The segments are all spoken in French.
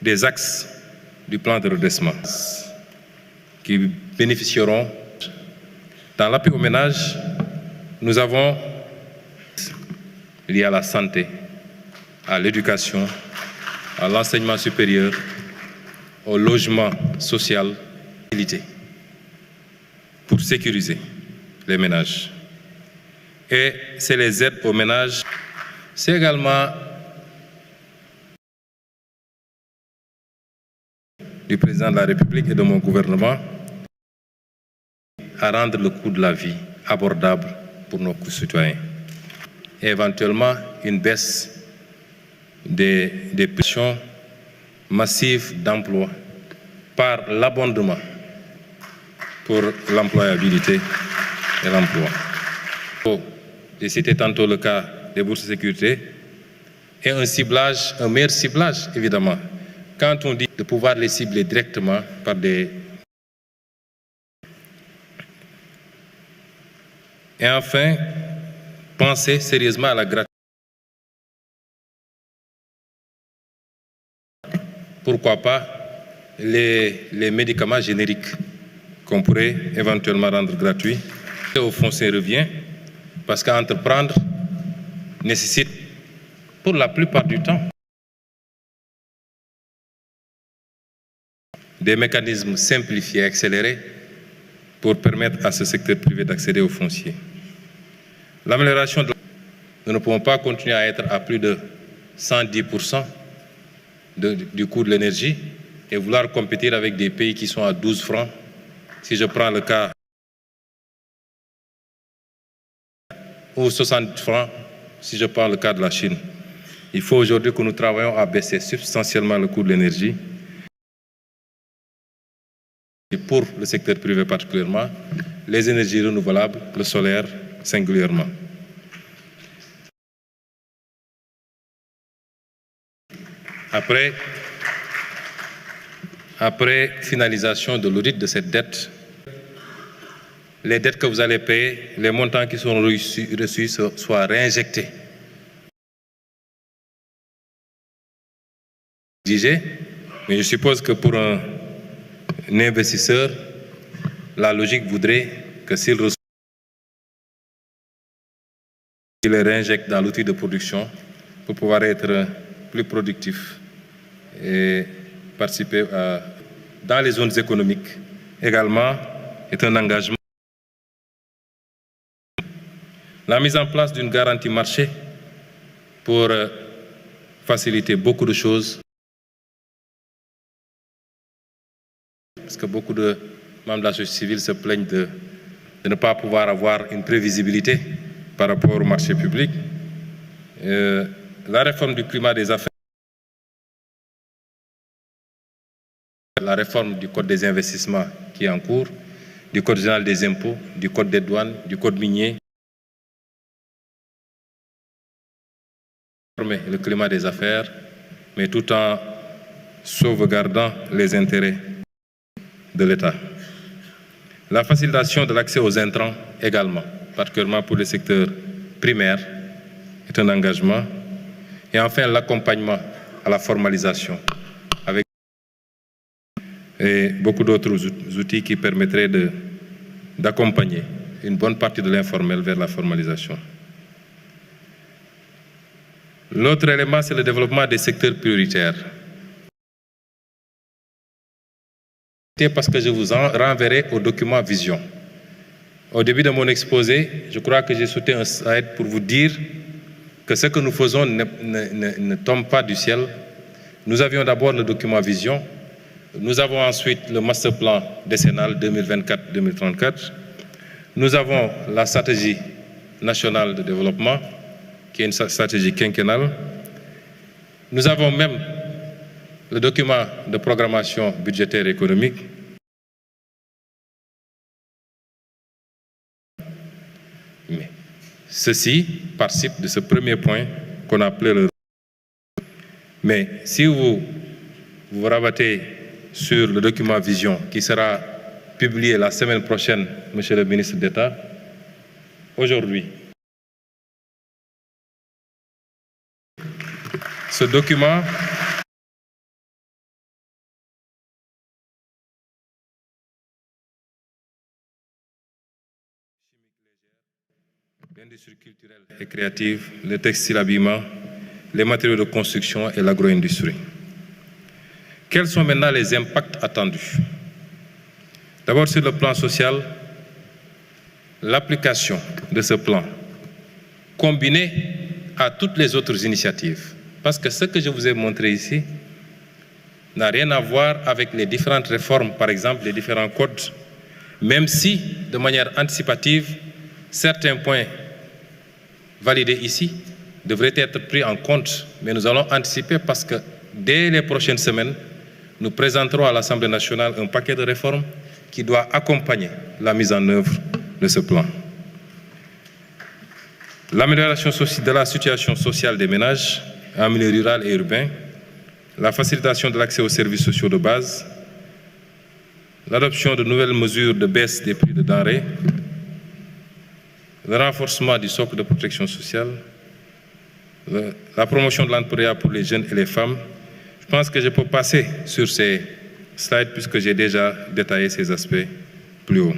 des axes du plan de redressement qui bénéficieront. Dans l'appui aux ménages, nous avons lié à la santé, à l'éducation, à l'enseignement supérieur, au logement social, pour sécuriser les ménages. Et c'est les aides aux ménages. C'est également du président de la République et de mon gouvernement à rendre le coût de la vie abordable pour nos concitoyens. Et éventuellement une baisse des pressions massives d'emploi par l'abondement pour l'employabilité et l'emploi. J'ai cité tantôt le cas des bourses de sécurité et un meilleur ciblage évidemment. Quand on dit de pouvoir les cibler directement par des... Et enfin, penser sérieusement à la gratuité. Pourquoi pas les médicaments génériques qu'on pourrait éventuellement rendre gratuits. Au fond, ça revient parce qu'entreprendre nécessite pour la plupart du temps des mécanismes simplifiés, accélérés pour permettre à ce secteur privé d'accéder au foncier. L'amélioration de... Nous ne pouvons pas continuer à être à plus de 110% du coût de l'énergie et vouloir compétir avec des pays qui sont à 12 francs. Si je prends le cas ou 60 francs, si je prends le cas de la Chine. Il faut aujourd'hui que nous travaillions à baisser substantiellement le coût de l'énergie. Et pour le secteur privé particulièrement, les énergies renouvelables, le solaire singulièrement. Après finalisation de l'audit de cette dette, les dettes que vous allez payer, les montants qui seront reçus soient réinjectés. Mais je suppose que pour un investisseur, la logique voudrait que s'il reçoit, il les réinjecte dans l'outil de production pour pouvoir être plus productif et participer dans les zones économiques. Également, est un engagement. La mise en place d'une garantie marché pour faciliter beaucoup de choses. Parce que beaucoup de membres de la société civile se plaignent de ne pas pouvoir avoir une prévisibilité par rapport au marché public. La réforme du climat des affaires, la réforme du code des investissements qui est en cours, du code général des impôts, du code des douanes, du code minier. Le climat des affaires, mais tout en sauvegardant les intérêts de l'État. La facilitation de l'accès aux intrants également, particulièrement pour le secteur primaire, est un engagement. Et enfin, l'accompagnement à la formalisation avec et beaucoup d'autres outils qui permettraient d'accompagner une bonne partie de l'informel vers la formalisation. L'autre élément, c'est le développement des secteurs prioritaires. Parce que je vous renverrai au document Vision. Au début de mon exposé, je crois que j'ai sauté un slide pour vous dire que ce que nous faisons ne tombe pas du ciel. Nous avions d'abord le document Vision. Nous avons ensuite le master plan décennal 2024-2034. Nous avons la stratégie nationale de développement, qui est une stratégie quinquennale. Nous avons même le document de programmation budgétaire et économique. Mais ceci participe de ce premier point qu'on appelait le... Mais si vous vous rabattez sur le document Vision qui sera publié la semaine prochaine, Monsieur le ministre d'État, aujourd'hui, ce document l'industrie culturelle et créative, le textile habillement, les matériaux de construction et l'agro-industrie. Quels sont maintenant les impacts attendus? D'abord, sur le plan social, l'application de ce plan, combinée à toutes les autres initiatives, parce que ce que je vous ai montré ici n'a rien à voir avec les différentes réformes, par exemple les différents codes, même si, de manière anticipative, certains points validés ici devraient être pris en compte, mais nous allons anticiper parce que dès les prochaines semaines, nous présenterons à l'Assemblée nationale un paquet de réformes qui doit accompagner la mise en œuvre de ce plan. L'amélioration de la situation sociale des ménages en milieu rural et urbain, la facilitation de l'accès aux services sociaux de base, l'adoption de nouvelles mesures de baisse des prix de denrées, le renforcement du socle de protection sociale, la promotion de l'entrepreneuriat pour les jeunes et les femmes. Je pense que je peux passer sur ces slides puisque j'ai déjà détaillé ces aspects plus haut.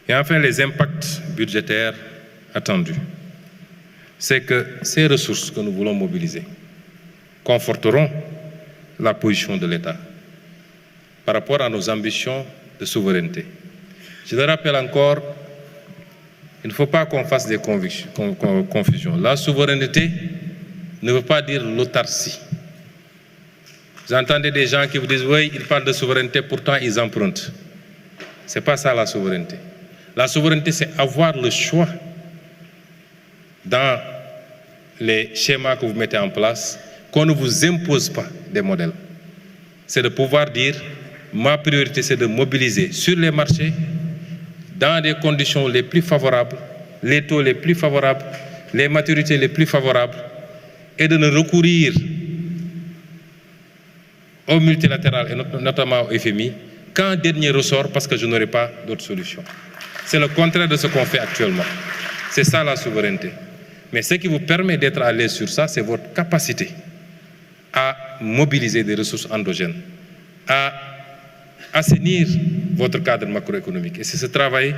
Et enfin, les impacts budgétaires attendus. C'est que ces ressources que nous voulons mobiliser conforteront la position de l'État par rapport à nos ambitions de souveraineté. Je le rappelle encore, il ne faut pas qu'on fasse des confusions. La souveraineté ne veut pas dire l'autarcie. Vous entendez des gens qui vous disent « oui, ils parlent de souveraineté, pourtant ils empruntent ». Ce n'est pas ça la souveraineté. La souveraineté, c'est avoir le choix dans les schémas que vous mettez en place, qu'on ne vous impose pas des modèles. C'est de pouvoir dire « ma priorité, c'est de mobiliser sur les marchés dans des conditions les plus favorables, les taux les plus favorables, les maturités les plus favorables, et de ne recourir au multilatéral et notamment au FMI qu'en dernier ressort parce que je n'aurai pas d'autre solution. C'est le contraire de ce qu'on fait actuellement. C'est ça la souveraineté. Mais ce qui vous permet d'être à l'aise sur ça, c'est votre capacité à mobiliser des ressources endogènes, à assainir votre cadre macroéconomique. Et c'est ce travail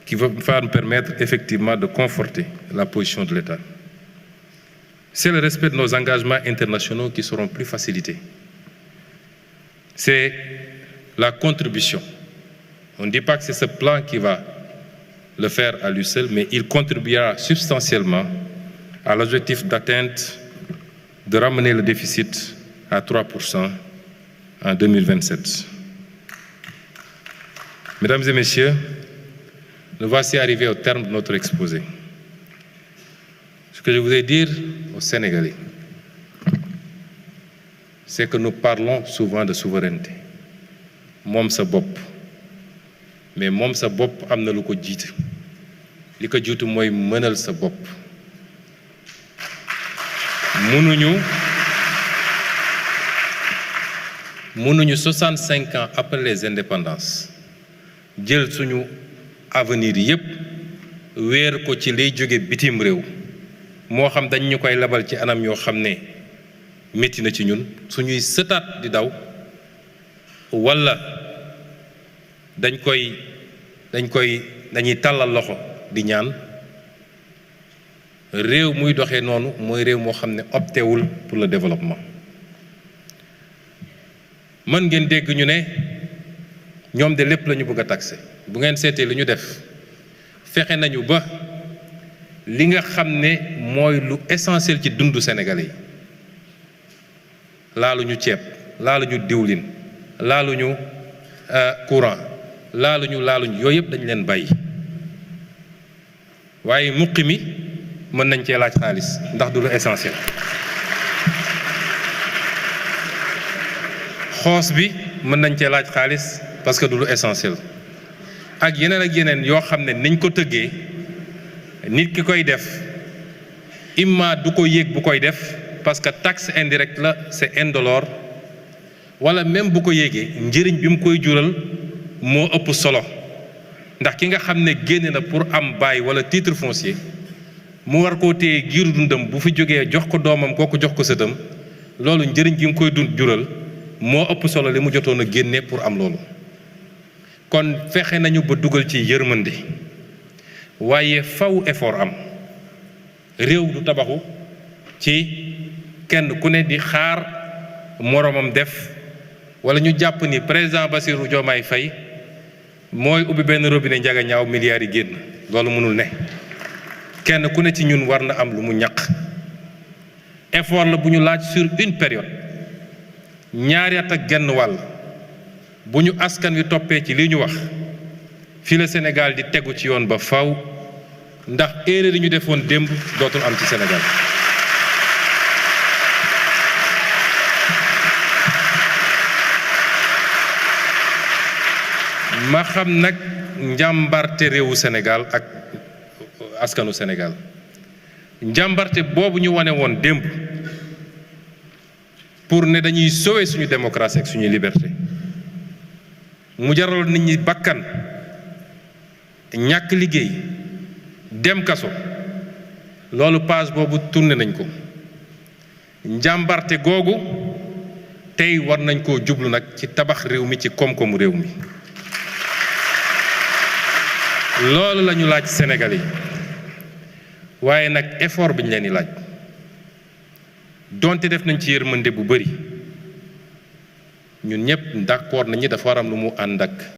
qui va nous permettre effectivement de conforter la position de l'État. C'est le respect de nos engagements internationaux qui seront plus facilités. C'est la contribution. On ne dit pas que c'est ce plan qui va le faire à lui seul, mais il contribuera substantiellement à l'objectif d'atteinte de ramener le déficit à 3% en 2027. Mesdames et messieurs, nous voici arrivés au terme de notre exposé. Ce que je voudrais dire aux Sénégalais, c'est que nous parlons souvent de souveraineté. Moom sa bopp, mais moom sa bopp am na lu ko jiite. Li ko jiitu mooy mënal sa bopp. Mënuñu 65 ans après les indépendances jël suñu avenir yépp wéer ko ci liy jóge bitim réew moo xam dañ ñu koy labal ci anam yoo xam ne métti na ci ñun suñuy sëtaat di daw walla dañuy tàllal loxo di ñaan réew muy doxee noonu mooy réew moo xam ne optéwul pour le développement. mën ngeen dégg ñu ne ñoom de lépp la ñu bëgg a taxé bu ngeen seetee li ñu def fexe nañu ba li nga xam ne mooy lu essentiel ci dundu Sénégalais yi laaluñu ceeb laaluñu diwlin laaluñu courant laaluñu yooyu yëpp dañ leen bàyyi waaye muqi mi mën nañ cee laaj xaalis ndax du lu essentiel xoos bi mën nañ cee laaj xaalis parce que du lu essentiel ak yeneen yoo xam ne niñ ko tëggee nit ki koy def imma du ko yéeg bu koy def parce que taxe indirecte la c'est indolore wala même bu ko yéegee njëriñ bi mu koy jural moo ëpp solo ndax ki nga xam ne génne na pour am bail wala titre foncier mu war koo téye giiru dundam bu fi jógee jox ko doomam kooku jox ko sëtam loolu njëriñ gi mu koy jural moo ëpp solo li mu jotoon a génne pour am loolu kon fexe nañu ba dugal ci yërmande waaye faw effort am réew du tabaxu ci kenn ku ne di xaar moroomam def wala ñu jàpp ni président Bassirou Diomaye Faye mooy ubbi benn robinet njaga ñaaw milliards yi génn loolu mënul ne kenn ku ne ci ñun war na am lu mu ñaq effort la bu ñu laaj sur une période ñaari at ak genn wàll bu ñu askan wi toppee ci li ñu wax fii la Sénégal di tegu ci yoon ba faw ndax erreur yi ñu defoon démb dootul am ci Sénégal ma xam nag njàmbarte réewu Sénégal ak askanu Sénégal njàmbarte boobu ñu wane woon démb pour ne dañuy sauver suñu démocratie ak suñu liberté mu jaral nit ñi bakkan ñàkk liggéey dem kaso loolu page boobu tourné nañ ko njàmbarte googu tey war nañ koo jublu nag ci tabax réew mi ci koom-koomu réew mi loolu la ñu laaj Sénégalais yi waaye nag effort bi ñu leen di laaj donte def nañ ci yërmande bu bari ñun ñëpp d'accord nañu dafa war am lu mu ànd ak